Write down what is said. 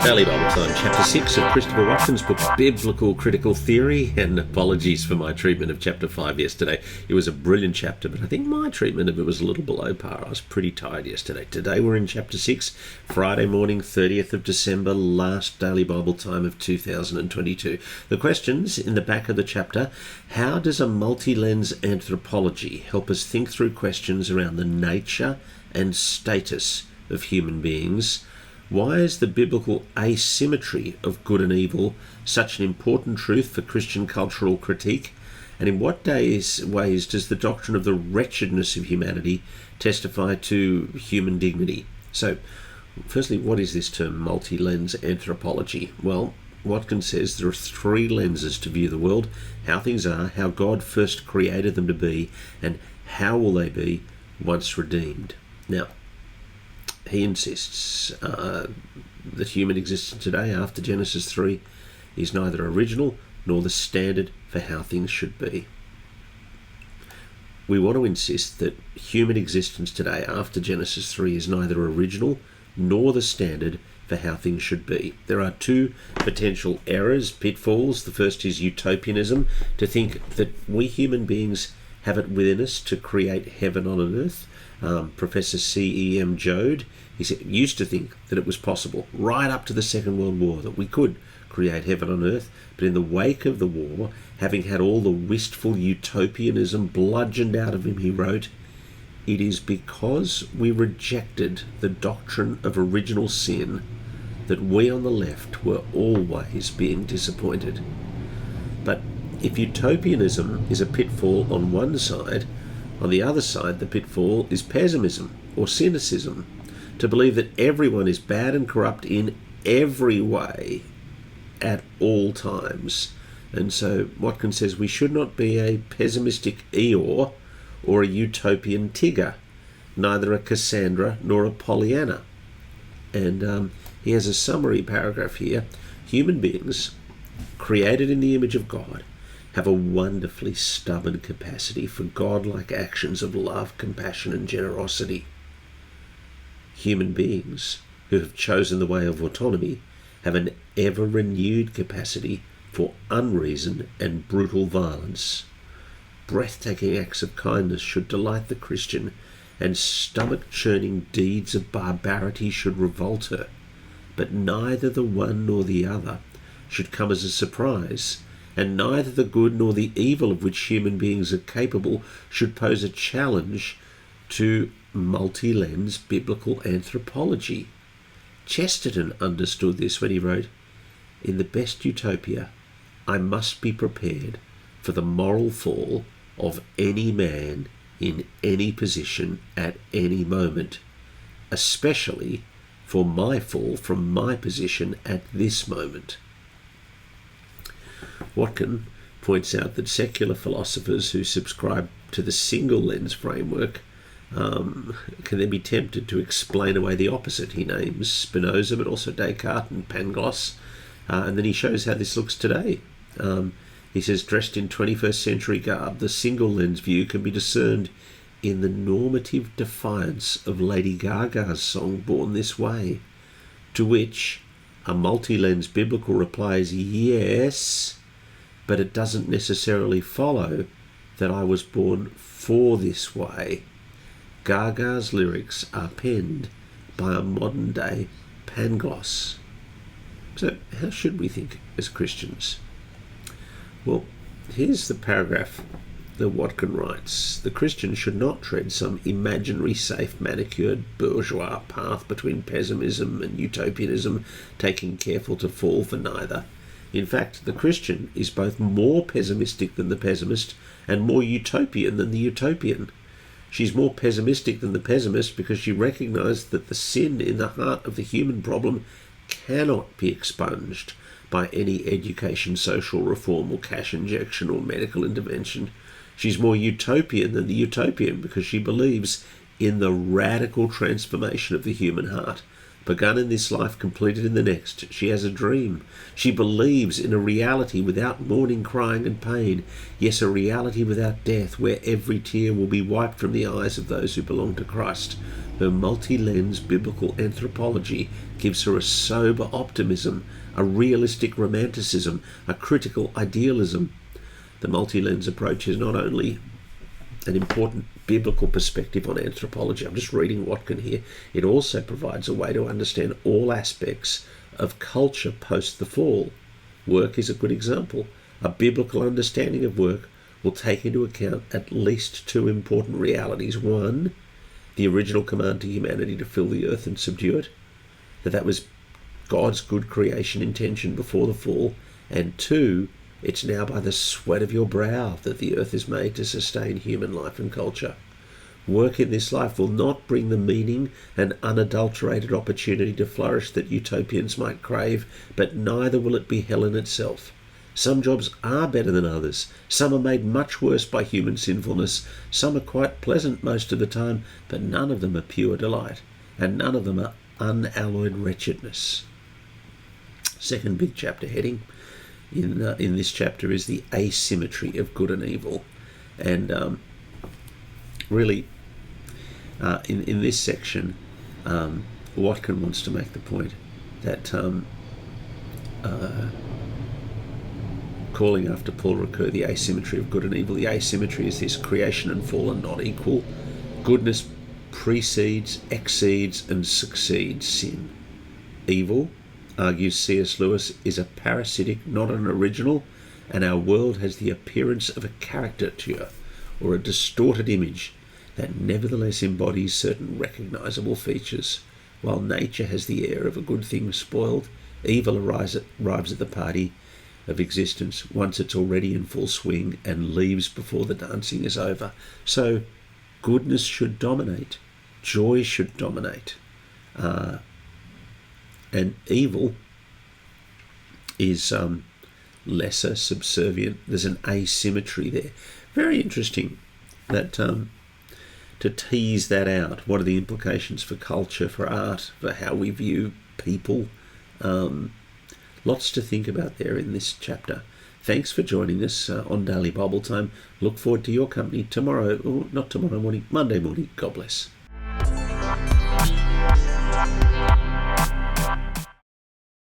Daily Bible Time, Chapter 6 of Christopher Watkin's book, Biblical Critical Theory, and apologies for my treatment of Chapter 5 yesterday. It was a brilliant chapter, but I think my treatment of it was a little below par. I was pretty tired yesterday. Today we're in Chapter 6, Friday morning, 30th of December, last Daily Bible Time of 2022. The questions in the back of the chapter: how does a multi-lens anthropology help us think through questions around the nature and status of human beings? Why is the biblical asymmetry of good and evil such an important truth for Christian cultural critique? And in what ways does the doctrine of the wretchedness of humanity testify to human dignity? So, firstly, what is this term multi-lens anthropology? Well, Watkin says there are three lenses to view the world: how things are, how God first created them to be, and how will they be once redeemed. Now, he insists that human existence today, after Genesis 3, is neither original nor the standard for how things should be. We want to insist that human existence today, after Genesis 3, is neither original nor the standard for how things should be. There are two potential errors, pitfalls. The first is utopianism, to think that we human beings have it within us to create heaven on earth. Professor C.E.M. Joad, used to think that it was possible right up to the Second World War that we could create heaven on earth, but in the wake of the war, having had all the wistful utopianism bludgeoned out of him, he wrote, "It is because we rejected the doctrine of original sin that we on the left were always being disappointed." But if utopianism is a pitfall on one side, on the other side, the pitfall is pessimism or cynicism, to believe that everyone is bad and corrupt in every way at all times. And so Watkin says we should not be a pessimistic Eeyore or a utopian Tigger, neither a Cassandra nor a Pollyanna. And he has a summary paragraph here. Human beings, created in the image of God, have a wonderfully stubborn capacity for godlike actions of love, compassion, and generosity. Human beings who have chosen the way of autonomy have an ever-renewed capacity for unreason and brutal violence. Breathtaking acts of kindness should delight the Christian, and stomach-churning deeds of barbarity should revolt her. But neither the one nor the other should come as a surprise, and neither the good nor the evil of which human beings are capable should pose a challenge to multi-lens biblical anthropology. Chesterton understood this when he wrote, "In the best utopia, I must be prepared for the moral fall of any man in any position at any moment, especially for my fall from my position at this moment." Watkin points out that secular philosophers who subscribe to the single lens framework can then be tempted to explain away the opposite. He names Spinoza, but also Descartes and Pangloss, and then he shows how this looks today. He says, dressed in 21st century garb, the single lens view can be discerned in the normative defiance of Lady Gaga's song Born This Way, to which a multi-lens biblical reply is yes, but it doesn't necessarily follow that I was born for this way. Gaga's lyrics are penned by a modern-day Pangloss. So how should we think as Christians? Well, here's the paragraph that Watkin writes. The Christian should not tread some imaginary, safe, manicured, bourgeois path between pessimism and utopianism, taking careful to fall for neither. In fact, the Christian is both more pessimistic than the pessimist and more utopian than the utopian. She's more pessimistic than the pessimist because she recognized that the sin in the heart of the human problem cannot be expunged by any education, social reform, or cash injection, or medical intervention. She's more utopian than the utopian because she believes in the radical transformation of the human heart, begun in this life, completed in the next. She has a dream. She believes in a reality without mourning, crying, and pain. Yes, a reality without death, where every tear will be wiped from the eyes of those who belong to Christ. Her multi-lens biblical anthropology gives her a sober optimism, a realistic romanticism, a critical idealism. The multi-lens approach is not only an important biblical perspective on anthropology, I'm just reading Watkin here, it also provides a way to understand all aspects of culture post the fall. Work is a good example. A biblical understanding of work will take into account at least two important realities. One, the original command to humanity to fill the earth and subdue it, that was God's good creation intention before the fall. And two, it's now by the sweat of your brow that the earth is made to sustain human life and culture. Work in this life will not bring the meaning and unadulterated opportunity to flourish that utopians might crave, but neither will it be hell in itself. Some jobs are better than others. Some are made much worse by human sinfulness. Some are quite pleasant most of the time, but none of them are pure delight, and none of them are unalloyed wretchedness. Second big chapter heading in this chapter is the asymmetry of good and evil. And really, in this section, Watkin wants to make the point that calling after Paul Ricoeur, the asymmetry of good and evil. The asymmetry is this: creation and fall are not equal. Goodness precedes, exceeds, and succeeds sin. Evil, argues C.S. Lewis, is a parasitic, not an original, and our world has the appearance of a caricature or a distorted image that nevertheless embodies certain recognisable features. While nature has the air of a good thing spoiled, evil arrives at the party of existence once it's already in full swing and leaves before the dancing is over. So goodness should dominate, joy should dominate, and evil is lesser, subservient. There's an asymmetry there. Very interesting that to tease that out. What are the implications for culture, for art, for how we view people? Lots to think about there in this chapter. Thanks for joining us on Daily Bible Time. Look forward to your company tomorrow, or not tomorrow morning, Monday morning. God bless.